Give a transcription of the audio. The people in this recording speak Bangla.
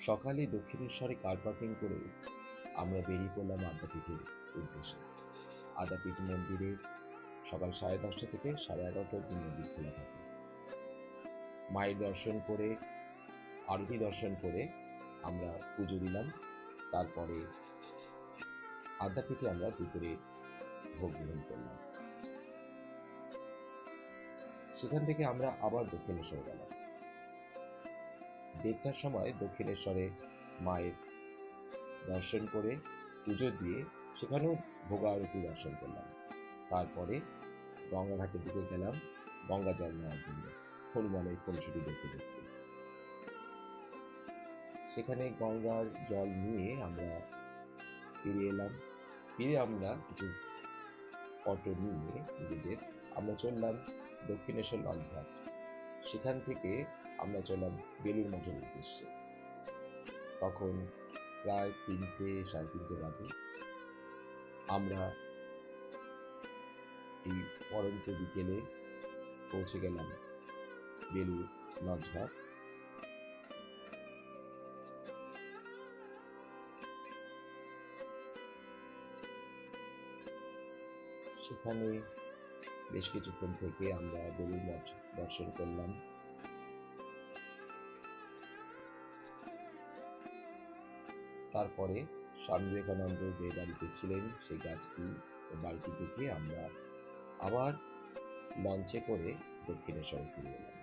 সকালে দক্ষিণেশ্বরে কার পার্কিং করে আমরা বেরিয়ে পড়লাম আদ্যাপীঠের উদ্দেশ্যে। আদ্যাপীঠ মন্দিরে সকাল 10:30 থেকে 11:30 অবধি মন্দির খোলা থাকে। মায়ের দর্শন করে, আরতি দর্শন করে আমরা পুজো দিলাম। তারপরে আদ্যাপীঠে আমরা দুপুরে ভোগ গ্রহণ করলাম। সেখান থেকে আমরা আবার দক্ষিণেশ্বর গেলাম। 1:30টার সময় দক্ষিণেশ্বরে মায়ের দর্শন করে, পুজো দিয়ে সেখানেও ভোগারতি দর্শন করলাম। তারপরে গঙ্গাঘাটের দিকে গেলাম গঙ্গা জল নেওয়ার জন্য, হনুমানের কলসিটি দেখতে দেখতে। সেখানে গঙ্গার জল নিয়ে আমরা ফিরে এলাম। ফিরে আমরা কিছু অটো নিয়ে নিজেদের আমরা চললাম দক্ষিণেশ্বর লঞ্চঘাট। সেখান থেকে আমরা চললাম বেলুড় মঠের উদ্দেশ্যে। তখন প্রায় 3টে 3:30 বাজে। আমরা এই পড়ন্ত বিকেলে পৌঁছে গেলাম বেলুড় লঞ্চঘাট। সেখানে বেশ কিছুক্ষণ থেকে আমরা বেলুড় মঠ দর্শন করলাম। তারপরে স্বামী বিবেকানন্দ যে বাড়িতে ছিলেন সেই বাড়িটি দেখে আমরা আবার লঞ্চে করে দক্ষিণেশ্বরে ফিরে এলাম।